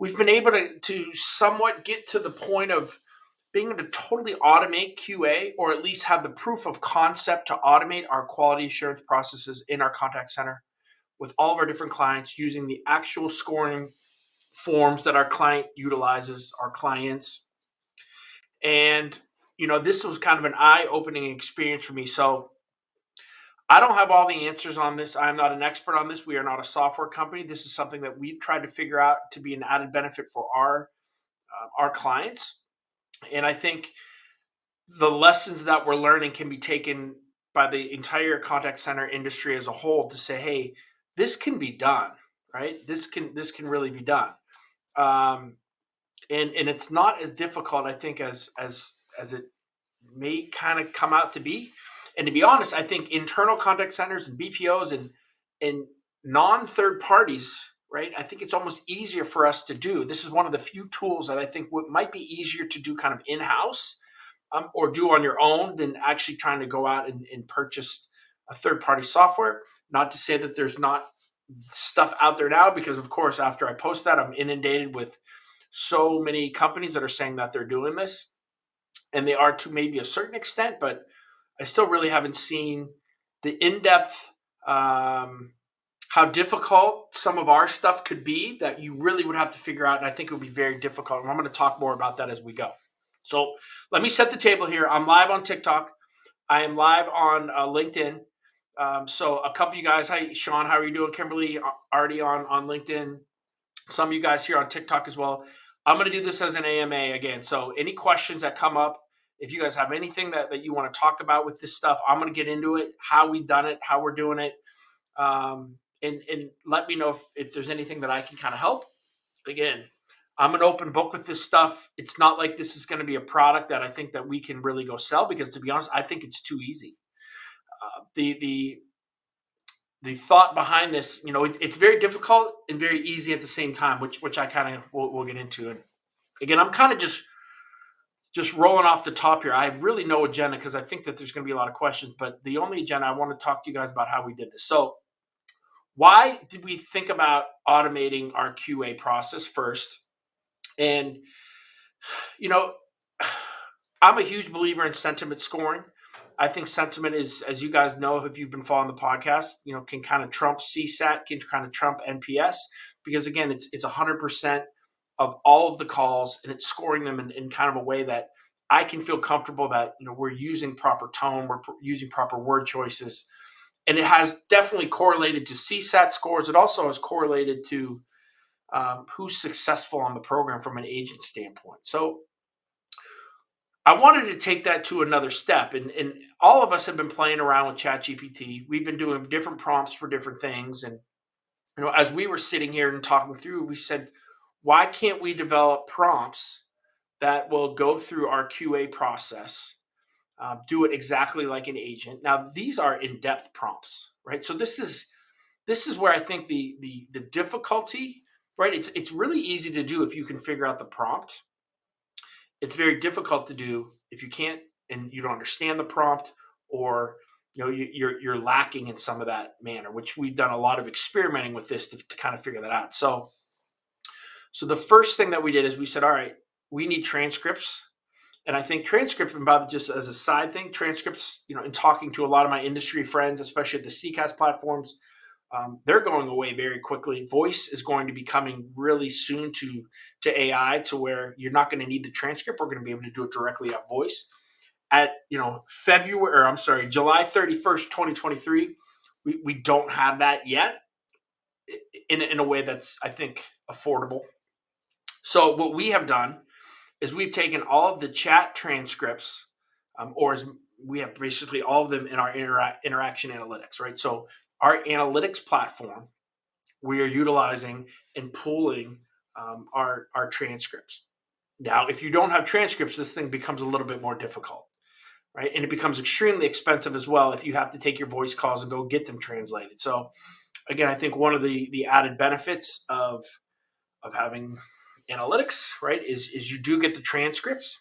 we've been able to somewhat get to the point of being able to totally automate QA, or at least have the proof of concept to automate our quality assurance processes in our contact center with all of our different clients using the actual scoring forms that our client utilizes, our clients. And, this was kind of an eye-opening experience for me. So I don't have all the answers on this. I'm not an expert on this. We are not a software company. This is something that we've tried to figure out to be an added benefit for our clients. And I think the lessons that we're learning can be taken by the entire contact center industry as a whole to say, hey, this can be done, right? This can really be done. Um, and it's not as difficult, I think, as it may kind of come out to be. And to be honest, I think internal contact centers and BPOs and non third parties, right? I think it's almost easier for us to do. This is one of the few tools that I think might be easier to do kind of in house, or do on your own than actually trying to go out and purchase a third party software. Not to say that there's not stuff out there now, because of course, after I post that, I'm inundated with so many companies that are saying that they're doing this, and they are to maybe a certain extent, but I still really haven't seen the in-depth, how difficult some of our stuff could be that you really would have to figure out. And I think it would be very difficult. And I'm going to talk more about that as we go. So let me set the table here. I'm live on TikTok. I am live on LinkedIn. So a couple of you guys, hi, Sean, how are you doing? Kimberly, already on LinkedIn. Some of you guys here on TikTok as well. I'm going to do this as an AMA again. So any questions that come up, if you guys have anything that you want to talk about with this stuff, I'm going to get into it, how we've done it, how we're doing it. And let me know if there's anything that I can kind of help. Again, I'm an open book with this stuff. It's not like this is going to be a product that I think that we can really go sell, because to be honest, I think it's too easy. The thought behind this, it's very difficult and very easy at the same time, which I kind of will get into. And again, I'm kind of just rolling off the top here. I have really no agenda, because I think that there's going to be a lot of questions, but the only agenda, I want to talk to you guys about how we did this. So why did we think about automating our QA process first? And, I'm a huge believer in sentiment scoring. I think sentiment is, as you guys know, if you've been following the podcast, can kind of trump CSAT, can kind of trump NPS, because again, it's 100% of all of the calls, and it's scoring them in kind of a way that I can feel comfortable that, we're using proper tone, we're using proper word choices. And it has definitely correlated to CSAT scores. It also has correlated to who's successful on the program from an agent standpoint. So I wanted to take that to another step. And all of us have been playing around with ChatGPT. We've been doing different prompts for different things. And, as we were sitting here and talking through, we said, why can't we develop prompts that will go through our QA process, do it exactly like an agent? Now, these are in-depth prompts, right? So this is where I think the difficulty, right? It's really easy to do if you can figure out the prompt. It's very difficult to do if you can't, and you don't understand the prompt, or you're lacking in some of that manner, which we've done a lot of experimenting with this to kind of figure that out. So the first thing that we did is we said, all right, we need transcripts. And I think transcripts, and by just as a side thing, transcripts, in talking to a lot of my industry friends, especially at the CCAS platforms, they're going away very quickly. Voice is going to be coming really soon to AI, to where you're not going to need the transcript. We're going to be able to do it directly at voice. At July 31st, 2023, we don't have that yet in a way that's, I think, affordable. So what we have done is we've taken all of the chat transcripts, or as we have basically all of them in our interaction analytics, right? So our analytics platform, we are utilizing and pooling our transcripts. Now, if you don't have transcripts, this thing becomes a little bit more difficult, right? And it becomes extremely expensive as well if you have to take your voice calls and go get them translated. So again, I think one of the added benefits of having analytics, right, is you do get the transcripts.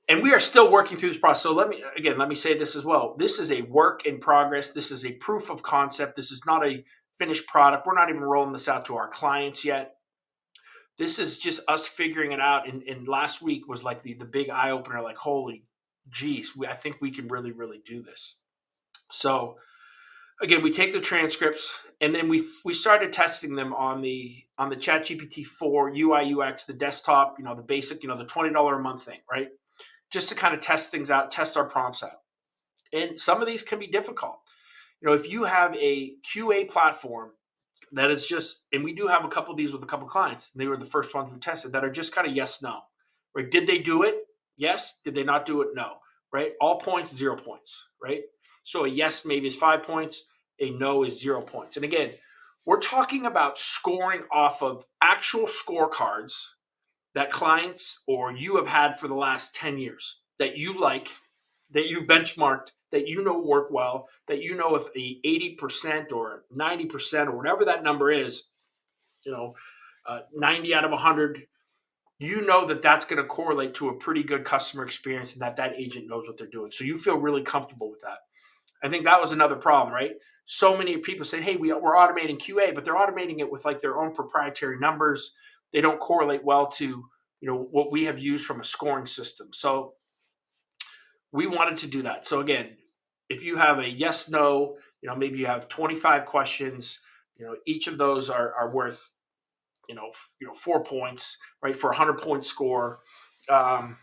And we are still working through this process. So let me say this as well. This is a work in progress. This is a proof of concept. This is not a finished product. We're not even rolling this out to our clients yet. This is just us figuring it out. And last week was like the big eye opener. Like, holy geez, I think we can really, really do this. So again, we take the transcripts and then we started testing them on the ChatGPT 4 UI UX, the desktop, the basic, the $20 a month thing, right? Just to kind of test things out, test our prompts out. And some of these can be difficult. If you have a QA platform that is just, and we do have a couple of these with a couple of clients, they were the first ones we tested, that are just kind of yes, no, right? Did they do it? Yes. Did they not do it? No, right? All points, 0 points, right? So a yes maybe is 5 points, a no is 0 points. And again, we're talking about scoring off of actual scorecards that clients or you have had for the last 10 years that you like, that you've benchmarked, that work well, that if the 80% or 90% or whatever that number is, 90 out of 100, that's going to correlate to a pretty good customer experience and that agent knows what they're doing. So you feel really comfortable with that. I think that was another problem, right? So many people say, hey, we're automating QA, but they're automating it with like their own proprietary numbers. They don't correlate well to, what we have used from a scoring system. So we wanted to do that. So again, if you have a yes, no, maybe you have 25 questions, each of those are worth, 4 points, right? For a 100-point score. And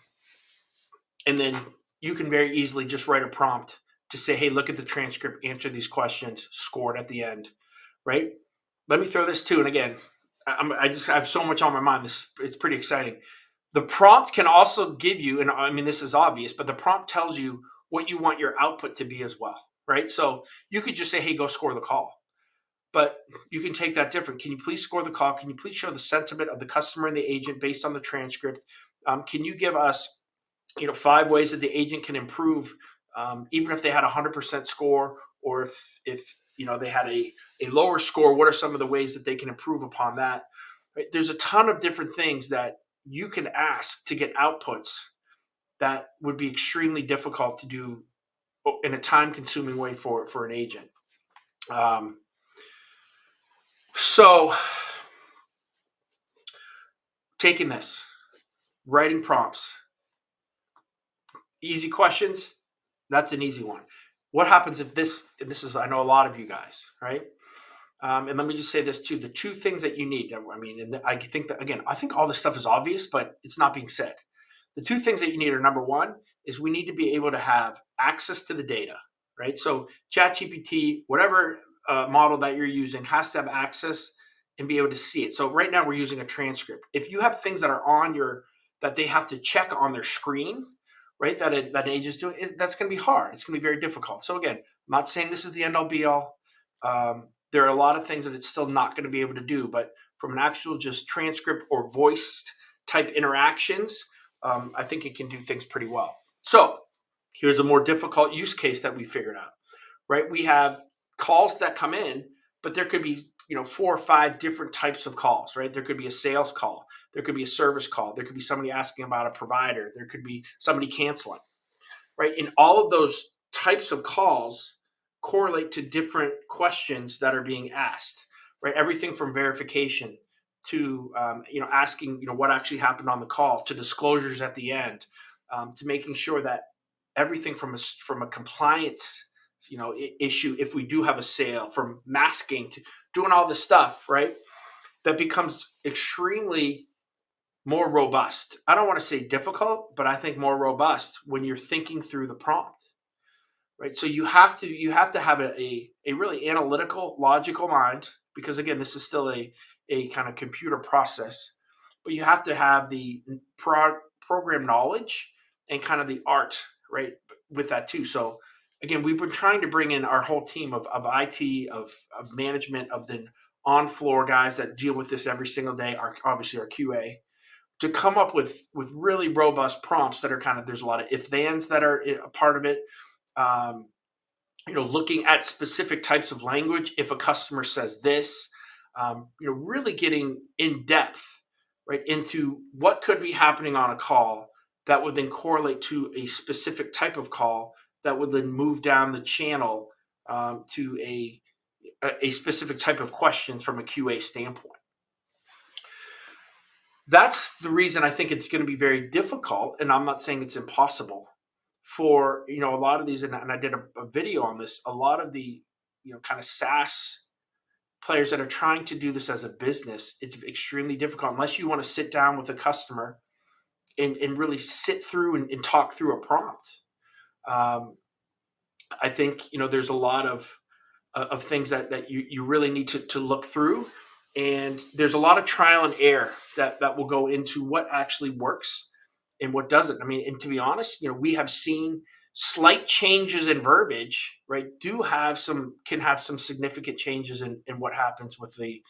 then you can very easily just write a prompt to say, hey, look at the transcript, answer these questions, score it at the end, right? Let me throw this too. And again, I have so much on my mind. It's pretty exciting. The prompt can also give you, and I mean, this is obvious, but the prompt tells you what you want your output to be as well, right? So you could just say, hey, go score the call. But you can take that different. Can you please score the call? Can you please show the sentiment of the customer and the agent based on the transcript? Can you give us 5 ways that the agent can improve, even if they had a 100% score, or if they had a lower score, what are some of the ways that they can improve upon that? Right? There's a ton of different things that you can ask to get outputs that would be extremely difficult to do in a time-consuming way for an agent. So taking this, writing prompts, easy questions, that's an easy one. What happens if this is, I know a lot of you guys, right? And let me just say this too, the 2 things that you need, I mean, and I think that, again, I think all this stuff is obvious, but it's not being said. The 2 things that you need are, number 1 is we need to be able to have access to the data, right? So ChatGPT, whatever model that you're using, has to have access and be able to see it. So right now we're using a transcript. If you have things that are that they have to check on their screen, right, that an agent's doing, that's going to be hard. It's going to be very difficult. So again, I'm not saying this is the end all be all. There are a lot of things that it's still not going to be able to do, but from an actual just transcript or voiced type interactions, I think it can do things pretty well. So here's a more difficult use case that we figured out, right? We have calls that come in, but there could be 4 or 5 different types of calls, right? There could be a sales call, there could be a service call, there could be somebody asking about a provider, there could be somebody canceling, right? And all of those types of calls correlate to different questions that are being asked, right? Everything from verification to asking what actually happened on the call, to disclosures at the end, to making sure that everything from a compliance issue, if we do have a sale, from masking to doing all this stuff, right? That becomes extremely more robust. I don't want to say difficult, but I think more robust when you're thinking through the prompt, right? So you have to have a really analytical, logical mind, because again, this is still a kind of computer process, but you have to have the program knowledge and kind of the art, right, with that too. So again, we've been trying to bring in our whole team of IT, of management, of the on-floor guys that deal with this every single day, obviously our QA, to come up with really robust prompts that are kind of, there's a lot of if-thens that are a part of it. Looking at specific types of language. If a customer says this, really getting in depth, right, into what could be happening on a call that would then correlate to a specific type of call that would then move down the channel to a specific type of question from a QA standpoint. that's the reason I think it's going to be very difficult. And I'm not saying it's impossible for, a lot of these, and I did a video on this, a lot of the, kind of SaaS players that are trying to do this as a business. It's extremely difficult unless you want to sit down with a customer and really sit through and talk through a prompt. Um, I think, there's a lot of things that you really need to look through. And there's a lot of trial and error that will go into what actually works and what doesn't. I mean, and to be honest, we have seen slight changes in verbiage, right? Can have some significant changes in what happens with the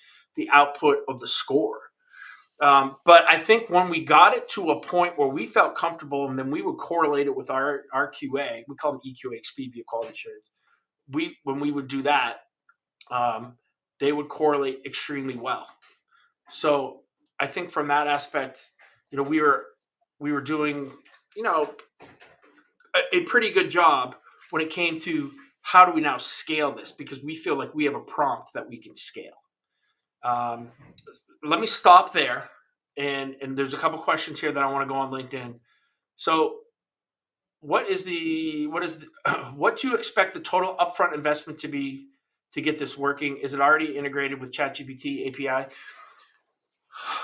output of the score. But I think when we got it to a point where we felt comfortable, and then we would correlate it with our QA, we call them EQA, speed via quality assurance. When we would do that, they would correlate extremely well. So I think from that aspect, we were doing, a pretty good job when it came to how do we now scale this, because we feel like we have a prompt that we can scale. Let me stop there, and there's a couple questions here that I want to go on LinkedIn. So what do you expect the total upfront investment to be to get this working? Is it already integrated with ChatGPT API?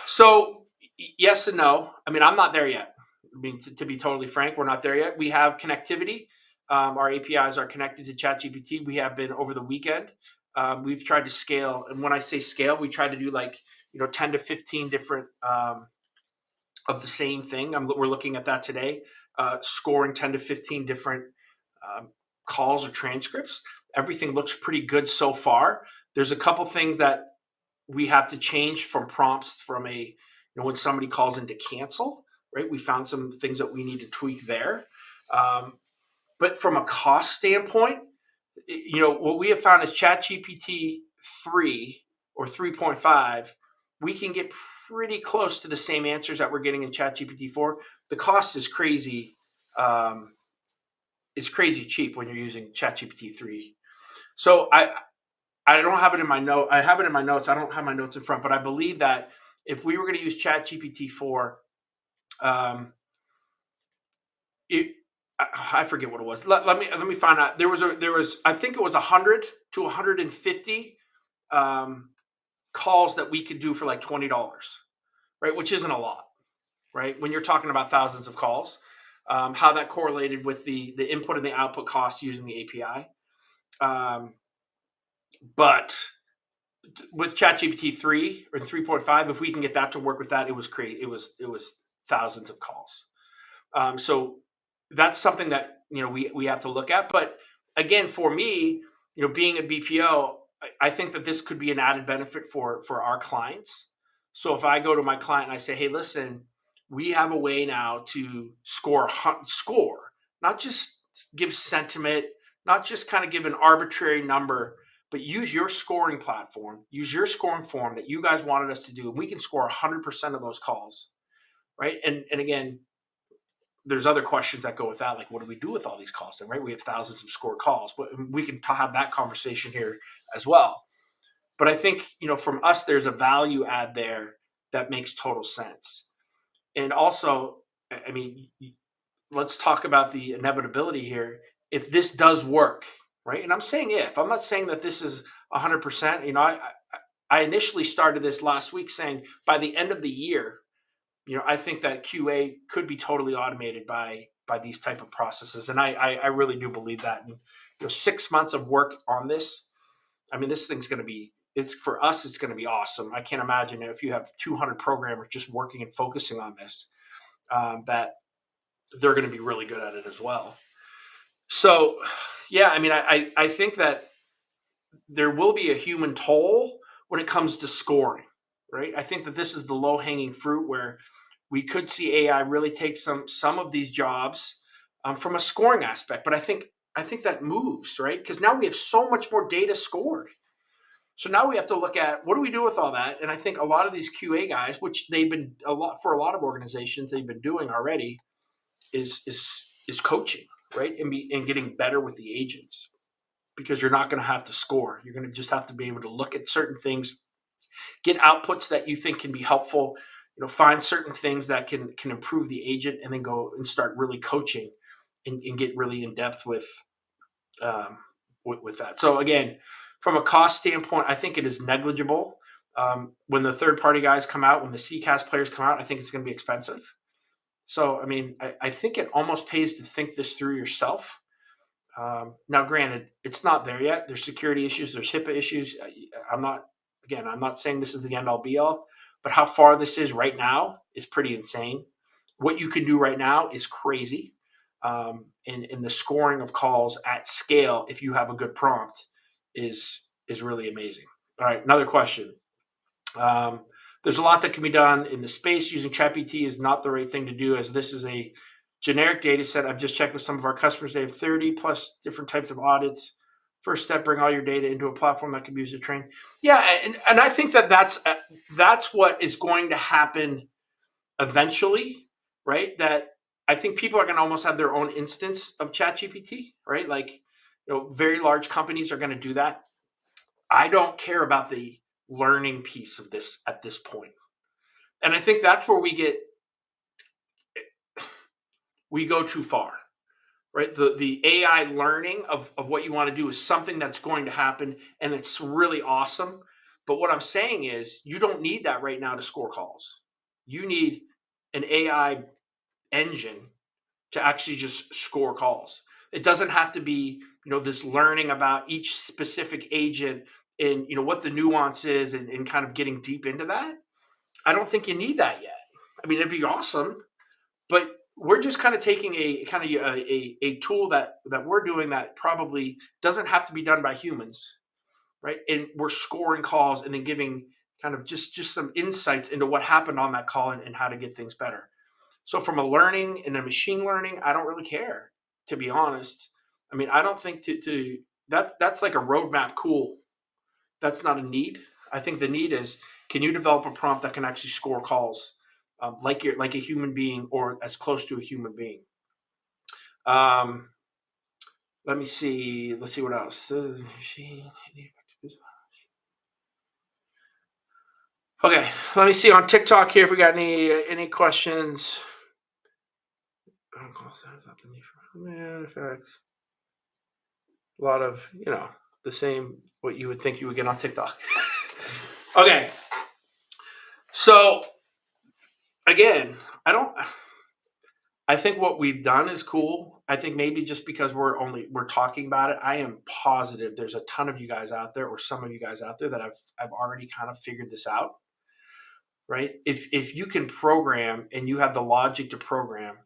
So yes and no. I mean, I'm not there yet. I mean, to be totally frank, we're not there yet. We have connectivity. Our APIs are connected to ChatGPT. We have been over the weekend. We've tried to scale, and when I say scale, we try to do 10 to 15 different of the same thing. We're looking at that today, scoring 10 to 15 different calls or transcripts. Everything looks pretty good so far. There's a couple things that we have to change from prompts from when somebody calls in to cancel, right? We found some things that we need to tweak there. But from a cost standpoint, what we have found is ChatGPT 3 or 3.5, we can get pretty close to the same answers that we're getting in ChatGPT 4. The cost is crazy. It's crazy cheap when you're using ChatGPT 3. So I don't have it in my note. I have it in my notes. I don't have my notes in front, but I believe that if we were going to use ChatGPT 4, I forget what it was. Let me find out. There was I think it was 100 to 150 calls that we could do for like $20, right? Which isn't a lot, right? When you're talking about thousands of calls, how that correlated with the input and the output costs using the API. But with ChatGPT 3 or 3.5, if we can get that to work with that, it was great. It was thousands of calls. So that's something that we have to look at. But again, for me, being a BPO, I think that this could be an added benefit for our clients. So if I go to my client and I say, hey, listen, we have a way now to score, not just give sentiment, not just kind of give an arbitrary number, but use your scoring platform, use your scoring form that you guys wanted us to do. And we can score 100% of those calls, right? And again, there's other questions that go with that, like what do we do with all these calls? Right? We have thousands of scored calls, but we can have that conversation here as well. But I think from us, there's a value add there that makes total sense. And also, I mean, let's talk about the inevitability here. If this does work, right? And I'm saying if. I'm not saying that this is 100%. I initially started this last week saying by the end of the year, I think that QA could be totally automated by these type of processes, and I really do believe that. And 6 months of work on this, I mean, this thing's going to be. For us, it's going to be awesome. I can't imagine if you have 200 programmers just working and focusing on this, that they're going to be really good at it as well. So, yeah, I mean, I think that there will be a human toll when it comes to scoring, right? I think that this is the low-hanging fruit where we could see AI really take some of these jobs from a scoring aspect. But I think that moves, right? Because now we have so much more data scored. So now we have to look at what do we do with all that? And I think a lot of these QA guys, which they've been a lot of organizations, they've been doing already, is coaching, right? And getting better with the agents, because you're not going to have to score. You're going to just have to be able to look at certain things, get outputs that you think can be helpful, find certain things that can improve the agent, and then go and start really coaching and get really in depth um, with that. So again, from a cost standpoint, I think it is negligible. When the third party guys come out, when the CCAS players come out, I think it's going to be expensive. So, I mean, I think it almost pays to think this through yourself. Now, granted, it's not there yet. There's security issues. There's HIPAA issues. I'm not saying this is the end all be all, but how far this is right now is pretty insane. What you can do right now is crazy. And the scoring of calls at scale, if you have a good prompt, is really amazing. All right, another question. Um, there's a lot that can be done in the space. Using ChatGPT is not the right thing to do, as this is a generic data set. I've just checked with some of our customers. They have 30 plus different types of audits. First step, bring all your data into a platform that can be used to train. Yeah, and I think that's what is going to happen eventually, right? That I think people are going to almost have their own instance of ChatGPT, right? Like, very large companies are going to do that. I don't care about the learning piece of this at this point. And I think that's where we go too far, right? The AI learning of what you want to do is something that's going to happen, and it's really awesome. But what I'm saying is you don't need that right now to score calls. You need an AI engine to actually just score calls. It doesn't have to be, this learning about each specific agent and, what the nuance is, and kind of getting deep into that. I don't think you need that yet. I mean, it'd be awesome, but we're just kind of taking a tool that we're doing that probably doesn't have to be done by humans, right? And we're scoring calls and then giving kind of just some insights into what happened on that call, and how to get things better. So from a learning and a machine learning, I don't really care, to be honest. I mean, I don't think to that's like a roadmap. Cool. That's not a need. I think the need is, can you develop a prompt that can actually score calls, like a human being, or as close to a human being. Um, let me see. Let's see what else. Okay, let me see on TikTok here if we got any questions. Effects. A lot of the same what you would think you would get on TikTok. Okay, so again, I think what we've done is cool. I think maybe just because we're talking about it, I am positive there's a ton of you guys out there, or some of you guys out there, that I've already kind of figured this out, right? If you can program and you have the logic to program,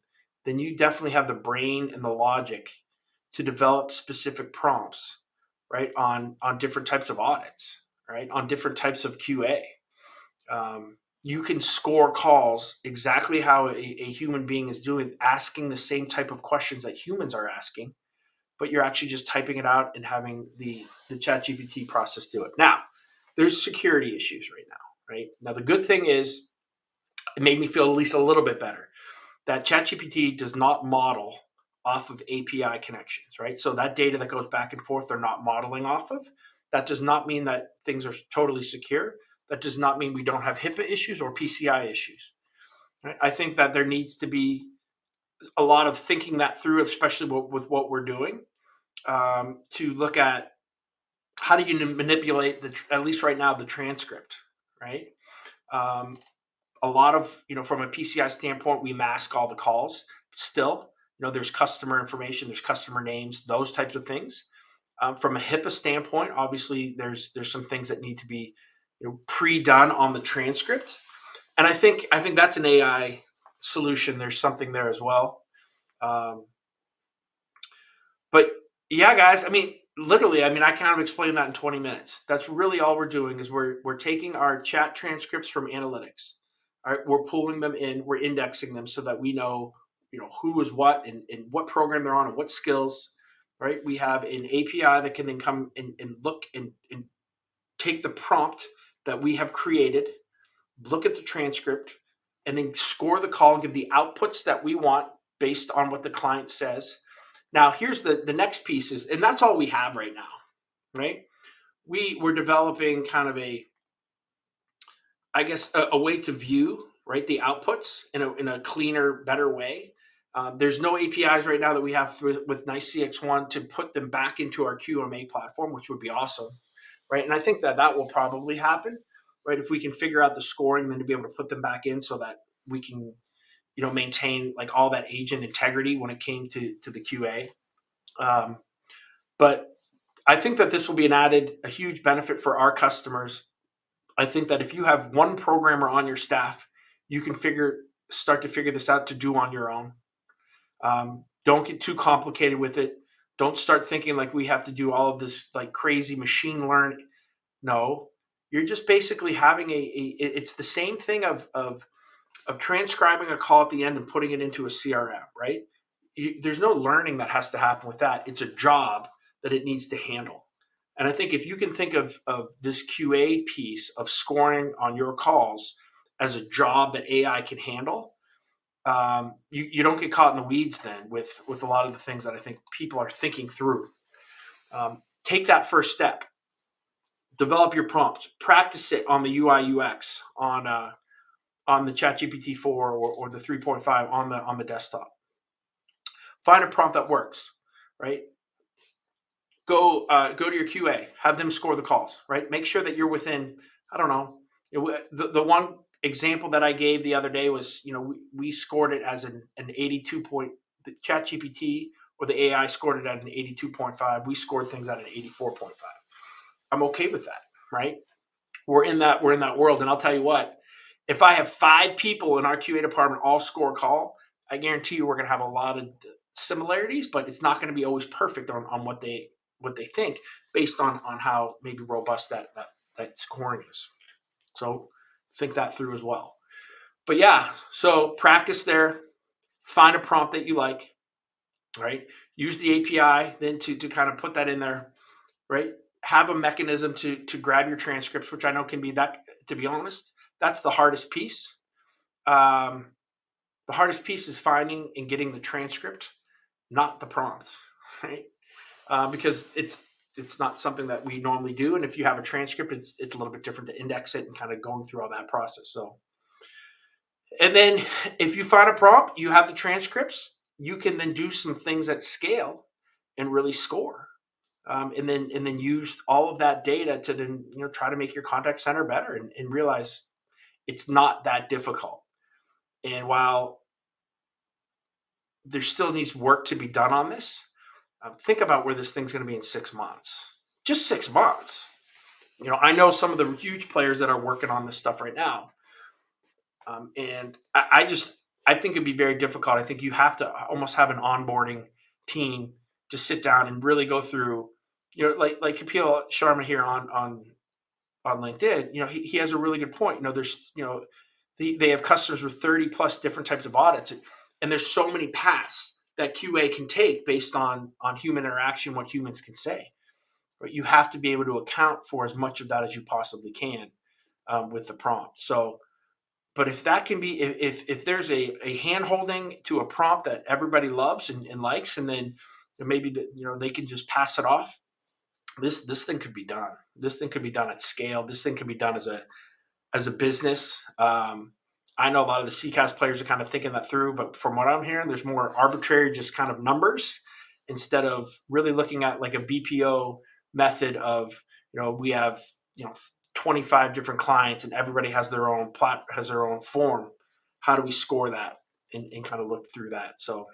then you definitely have the brain and the logic to develop specific prompts, right? On different types of audits, right? On different types of QA. You can score calls exactly how a human being is doing, asking the same type of questions that humans are asking, but you're actually just typing it out and having the ChatGPT process do it. Now, there's security issues right now, right? Now, the good thing is, it made me feel at least a little bit better that ChatGPT does not model off of API connections, right? So that data that goes back and forth, they're not modeling off of. That does not mean that things are totally secure. That does not mean we don't have HIPAA issues or PCI issues. Right? I think that there needs to be a lot of thinking that through, especially with what we're doing, to look at how do you manipulate at least right now, the transcript, right? Um, a lot of, from a PCI standpoint, we mask all the calls. Still, there's customer information, there's customer names, those types of things. From a HIPAA standpoint, obviously there's some things that need to be pre-done on the transcript, and I think that's an AI solution. There's something there as well. But yeah, guys, I mean, literally, I mean, I kind of explained that in 20 minutes. That's really all we're doing, is we're taking our chat transcripts from analytics. All right, we're pulling them in, we're indexing them so that we know, who is what, and what program they're on, and what skills. Right, we have an API that can then come and look and take the prompt that we have created, look at the transcript, and then score the call and give the outputs that we want based on what the client says. Now, here's the next piece is, and that's all we have right now, right? We're developing kind of a way to view, right? The outputs in a cleaner, better way. There's no APIs right now that we have with Nice CX1 to put them back into our QMA platform, which would be awesome, right? And I think that will probably happen, right? If we can figure out the scoring, then to be able to put them back in so that we can, maintain like all that agent integrity when it came to the QA. But I think that this will be a huge benefit for our customers. I think that if you have one programmer on your staff, you can start to figure this out to do on your own. Don't get too complicated with it. Don't start thinking like we have to do all of this like crazy machine learning. No, you're just basically having it's the same thing of transcribing a call at the end and putting it into a CRM, right? There's no learning that has to happen with that. It's a job that it needs to handle. And I think if you can think of this QA piece of scoring on your calls as a job that AI can handle, you don't get caught in the weeds then with a lot of the things that I think people are thinking through. Take that first step. Develop your prompts. Practice it on the UI UX on the ChatGPT 4 or the 3.5 on the desktop. Find a prompt that works, right? Go to your QA. Have them score the calls, right? Make sure that you're within. I don't know. The one example that I gave the other day was, we scored it as an 82 point. The ChatGPT or the AI scored it at an 82.5. We scored things at an 84.5. I'm okay with that, right? We're in that world, and I'll tell you what. If I have 5 people in our QA department all score a call, I guarantee you we're going to have a lot of similarities, but it's not going to be always perfect on what they think based on how maybe robust that scoring is. So think that through as well. But yeah, so practice there. Find a prompt that you like, right? Use the API then to kind of put that in there, right? Have a mechanism to grab your transcripts, which I know can be that, to be honest, that's the hardest piece. The hardest piece is finding and getting the transcript, not the prompt, right? Because it's not something that we normally do. And if you have a transcript, it's a little bit different to index it and kind of going through all that process. So, and then if you find a prompt, you have the transcripts, you can then do some things at scale and really score. And then use all of that data to then try to make your contact center better and realize it's not that difficult. And while there still needs work to be done on this, think about where this thing's going to be in 6 months. Just 6 months. I know some of the huge players that are working on this stuff right now, and I think it'd be very difficult. I think you have to almost have an onboarding team to sit down and really go through. Like Kapil Sharma here on LinkedIn. He has a really good point. There's they have customers with 30 plus different types of audits, and there's so many paths that QA can take based on human interaction, what humans can say. Right? You have to be able to account for as much of that as you possibly can with the prompt. So, but if that can be, if there's a hand holding to a prompt that everybody loves and likes, and then maybe they can just pass it off. This thing could be done. This thing could be done at scale. This thing could be done as a business. I know a lot of the CCAS players are kind of thinking that through, but from what I'm hearing, there's more arbitrary, just kind of numbers instead of really looking at like a BPO method of, we have, 25 different clients and everybody has their own has their own form. How do we score that and kind of look through that? So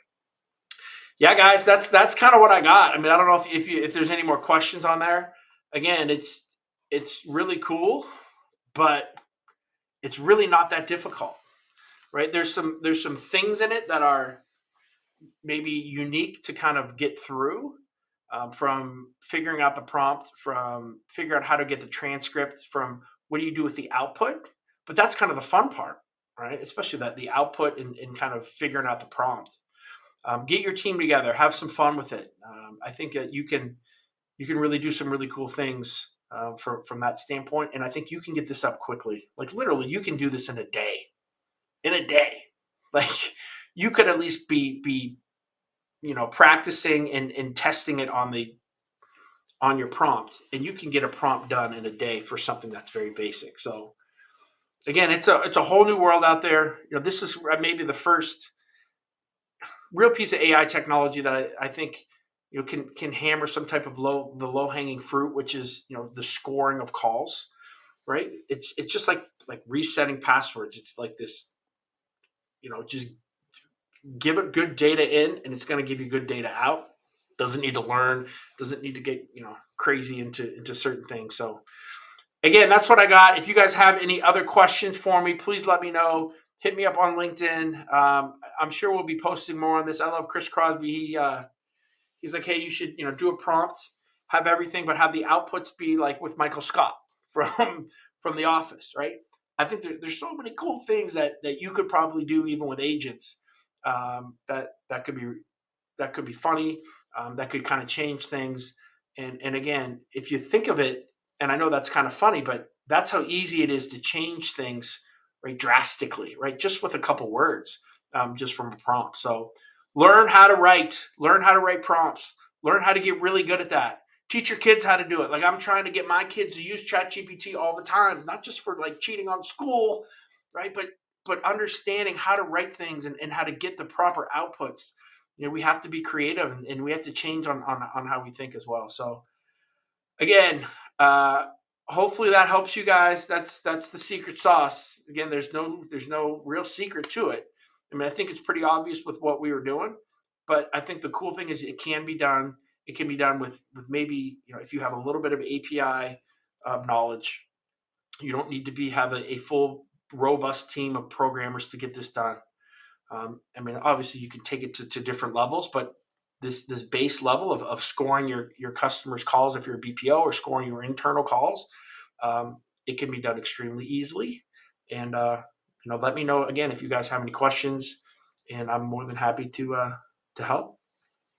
yeah, guys, that's kind of what I got. I mean, I don't know if there's any more questions on there. Again, it's really cool, but it's really not that difficult, right? There's some things in it that are maybe unique to kind of get through, from figuring out the prompt, from figuring out how to get the transcript, from what do you do with the output. But that's kind of the fun part, right? Especially that the output and kind of figuring out the prompt. Get your team together, have some fun with it. I think that you can really do some really cool things from that standpoint. And I think you can get this up quickly. Like literally, you can do this in a day. In a day, like you could at least be practicing and testing it on your prompt, and you can get a prompt done in a day for something that's very basic. So again, it's a whole new world out there. This is maybe the first real piece of AI technology that I think can hammer some type of low hanging fruit, which is the scoring of calls. Right? It's just like resetting passwords. It's like this, just give it good data in, and it's going to give you good data out. Doesn't need to learn. Doesn't need to get crazy into certain things. So again, that's what I got. If you guys have any other questions for me, please let me know. Hit me up on LinkedIn. I'm sure we'll be posting more on this. I love Chris Crosby. He's like, hey, you should do a prompt, have everything, but have the outputs be like with Michael Scott from from The Office, right? I think there's so many cool things that you could probably do even with agents. That could be funny. That could kind of change things. And again, if you think of it, and I know that's kind of funny, but that's how easy it is to change things, right, drastically, right, just with a couple words, just from a prompt. So learn how to write prompts, learn how to get really good at that. Teach your kids how to do it. Like I'm trying to get my kids to use ChatGPT all the time, not just for like cheating on school, right, but understanding how to write things and how to get the proper outputs. We have to be creative, and we have to change on how we think as well. So again, uh, hopefully that helps you guys. That's the secret sauce. Again, there's no real secret to it. I mean, I think it's pretty obvious with what we were doing, but I think the cool thing is it can be done. It can be done with maybe if you have a little bit of API knowledge. You don't need to have a full robust team of programmers to get this done. I mean, obviously you can take it to different levels, but this base level of scoring your customers' calls if you're a BPO, or scoring your internal calls, it can be done extremely easily. And let me know again if you guys have any questions, and I'm more than happy to help.